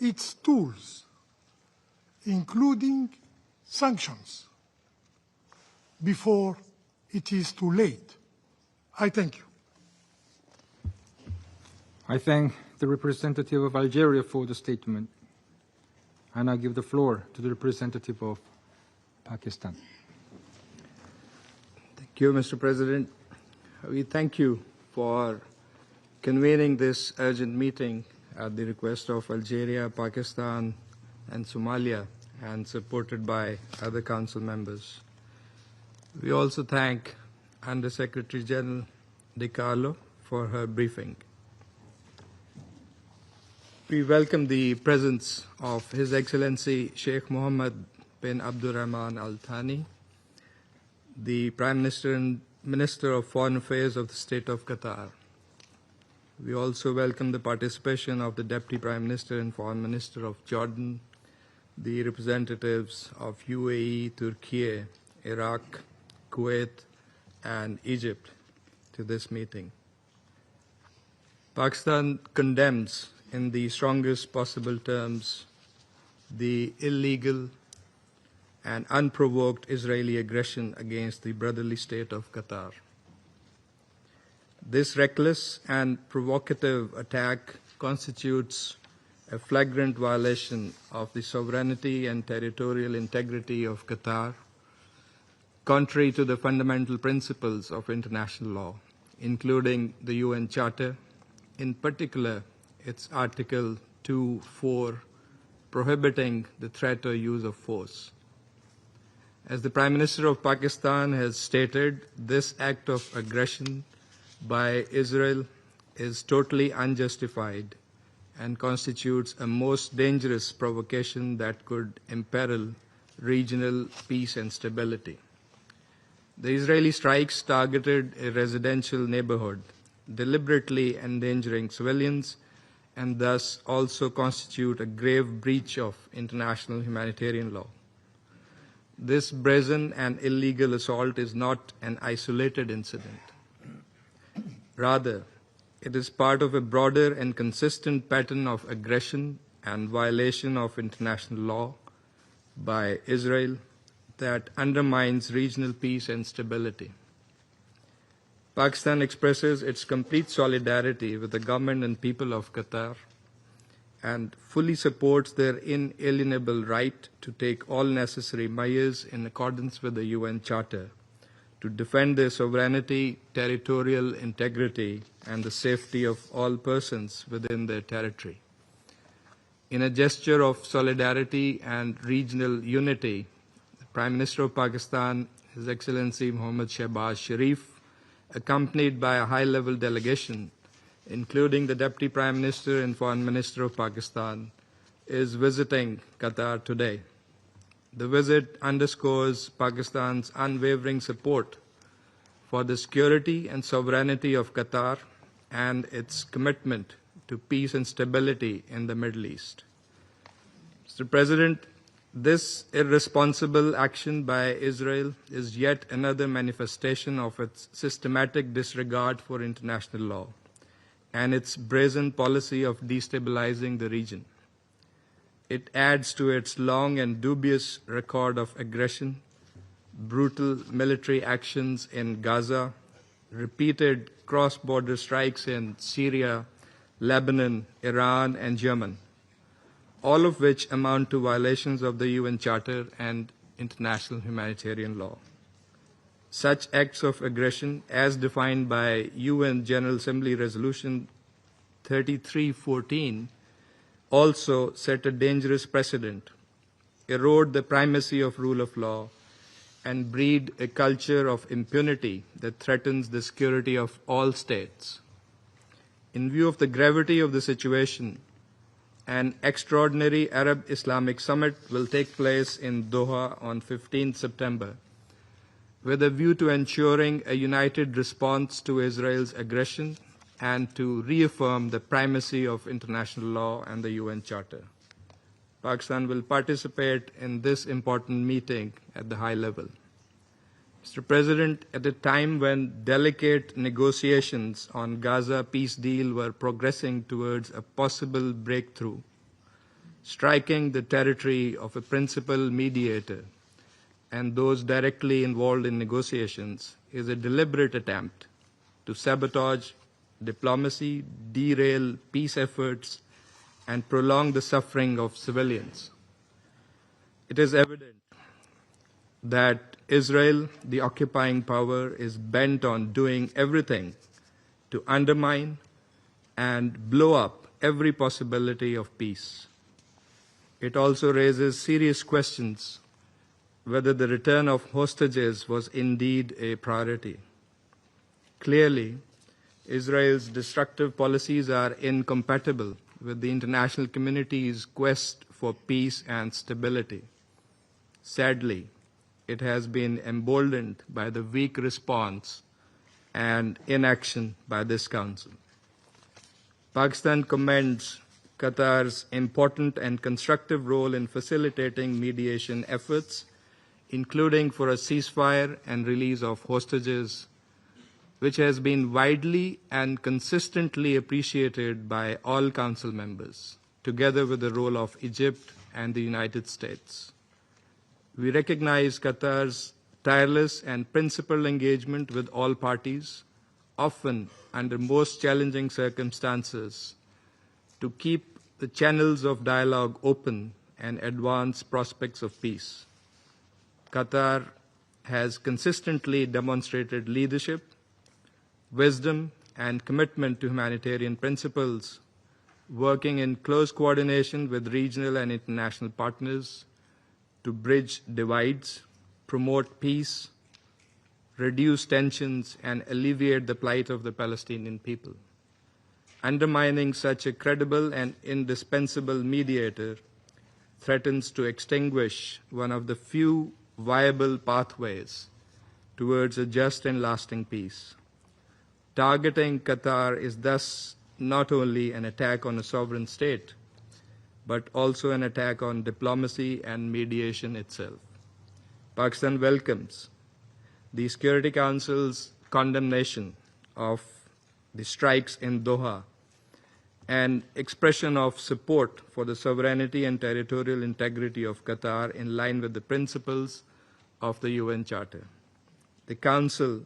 its tools, including sanctions, before it is too late. I thank you. I thank the representative of Algeria for the statement. I now give the floor to the representative of Pakistan. Thank you, Mr. President. We thank you for convening this urgent meeting at the request of Algeria, Pakistan, and Somalia, and supported by other Council members. We also thank Under Secretary General De Carlo for her briefing. We welcome the presence of His Excellency Sheikh Mohammed bin Abdurrahman Al-Thani, the Prime Minister and Minister of Foreign Affairs of the State of Qatar. We also welcome the participation of the Deputy Prime Minister and Foreign Minister of Jordan, the representatives of UAE, Turkey, Iraq, Kuwait, and Egypt to this meeting. Pakistan condemns in the strongest possible terms the illegal and unprovoked Israeli aggression against the brotherly state of Qatar. This reckless and provocative attack constitutes a flagrant violation of the sovereignty and territorial integrity of Qatar, contrary to the fundamental principles of international law, including the UN Charter, in particular its Article 2.4, prohibiting the threat or use of force. As the Prime Minister of Pakistan has stated, this act of aggression by Israel is totally unjustified and constitutes a most dangerous provocation that could imperil regional peace and stability. The Israeli strikes targeted a residential neighborhood, deliberately endangering civilians, and thus also constitute a grave breach of international humanitarian law. This brazen and illegal assault is not an isolated incident. Rather, it is part of a broader and consistent pattern of aggression and violation of international law by Israel that undermines regional peace and stability. Pakistan expresses its complete solidarity with the government and people of Qatar and fully supports their inalienable right to take all necessary measures in accordance with the UN Charter to defend their sovereignty, territorial integrity, and the safety of all persons within their territory. In a gesture of solidarity and regional unity, the Prime Minister of Pakistan, His Excellency Mohammad Shehbaz Sharif, accompanied by a high-level delegation, including the Deputy Prime Minister and Foreign Minister of Pakistan, is visiting Qatar today. The visit underscores Pakistan's unwavering support for the security and sovereignty of Qatar and its commitment to peace and stability in the Middle East. Mr. President, this irresponsible action by Israel is yet another manifestation of its systematic disregard for international law and its brazen policy of destabilizing the region. It adds to its long and dubious record of aggression, brutal military actions in Gaza, repeated cross-border strikes in Syria, Lebanon, Iran, and Yemen, all of which amount to violations of the UN Charter and international humanitarian law. Such acts of aggression, as defined by UN General Assembly Resolution 3314, also set a dangerous precedent, erode the primacy of rule of law, and breed a culture of impunity that threatens the security of all states. In view of the gravity of the situation, an extraordinary Arab-Islamic summit will take place in Doha on 15 September, with a view to ensuring a united response to Israel's aggression and to reaffirm the primacy of international law and the UN Charter. Pakistan will participate in this important meeting at the high level. Mr. President, at a time when delicate negotiations on Gaza peace deal were progressing towards a possible breakthrough, striking the territory of a principal mediator and those directly involved in negotiations is a deliberate attempt to sabotage diplomacy, derail peace efforts, and prolong the suffering of civilians. It is evident that Israel, the occupying power, is bent on doing everything to undermine and blow up every possibility of peace. It also raises serious questions whether the return of hostages was indeed a priority. Clearly, Israel's destructive policies are incompatible with the international community's quest for peace and stability. Sadly, it has been emboldened by the weak response and inaction by this Council. Pakistan commends Qatar's important and constructive role in facilitating mediation efforts, including for a ceasefire and release of hostages, which has been widely and consistently appreciated by all Council members, together with the role of Egypt and the United States. We recognize Qatar's tireless and principled engagement with all parties, often under most challenging circumstances, to keep the channels of dialogue open and advance prospects of peace. Qatar has consistently demonstrated leadership, wisdom, and commitment to humanitarian principles, working in close coordination with regional and international partners to bridge divides, promote peace, reduce tensions, and alleviate the plight of the Palestinian people. Undermining such a credible and indispensable mediator threatens to extinguish one of the few viable pathways towards a just and lasting peace. Targeting Qatar is thus not only an attack on a sovereign state, but also an attack on diplomacy and mediation itself. Pakistan welcomes the Security Council's condemnation of the strikes in Doha and expression of support for the sovereignty and territorial integrity of Qatar in line with the principles of the UN Charter. The Council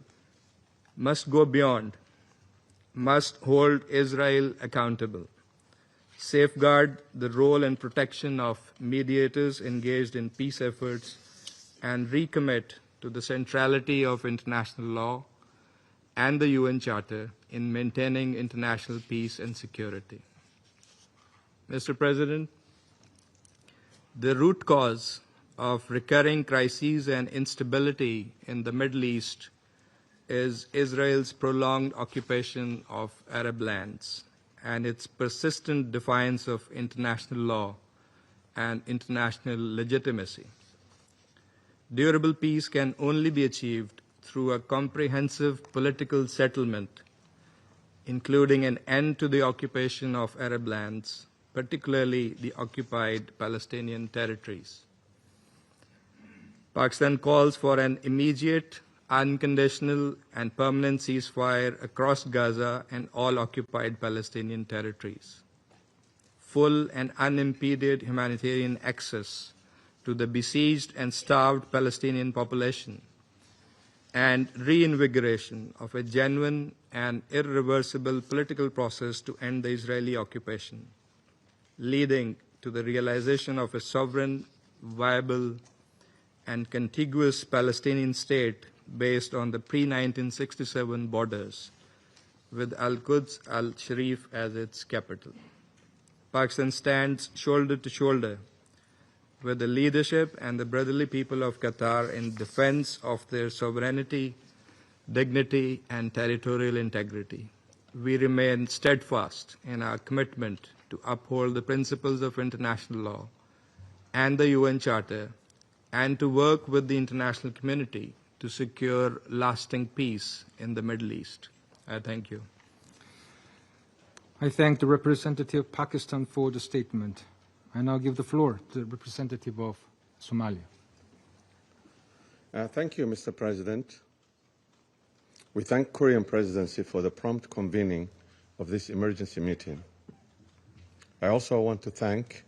must go beyond, must hold Israel accountable, safeguard the role and protection of mediators engaged in peace efforts, and recommit to the centrality of international law and the UN Charter in maintaining international peace and security. Mr. President, the root cause of recurring crises and instability in the Middle East is Israel's prolonged occupation of Arab lands and its persistent defiance of international law and international legitimacy. Durable peace can only be achieved through a comprehensive political settlement, including an end to the occupation of Arab lands, particularly the occupied Palestinian territories. Pakistan calls for an immediate, unconditional, and permanent ceasefire across Gaza and all occupied Palestinian territories. Full and unimpeded humanitarian access to the besieged and starved Palestinian population, and reinvigoration of a genuine and irreversible political process to end the Israeli occupation, leading to the realization of a sovereign, viable, and contiguous Palestinian state based on the pre-1967 borders, with Al-Quds al-Sharif as its capital. Pakistan stands shoulder to shoulder with the leadership and the brotherly people of Qatar in defense of their sovereignty, dignity, and territorial integrity. We remain steadfast in our commitment to uphold the principles of international law and the UN Charter, and to work with the international community to secure lasting peace in the Middle East. I thank you. I thank the representative of Pakistan for the statement. I now give the floor to the representative of Somalia. Thank you, Mr. President. We thank Korean Presidency for the prompt convening of this emergency meeting. I also want to thank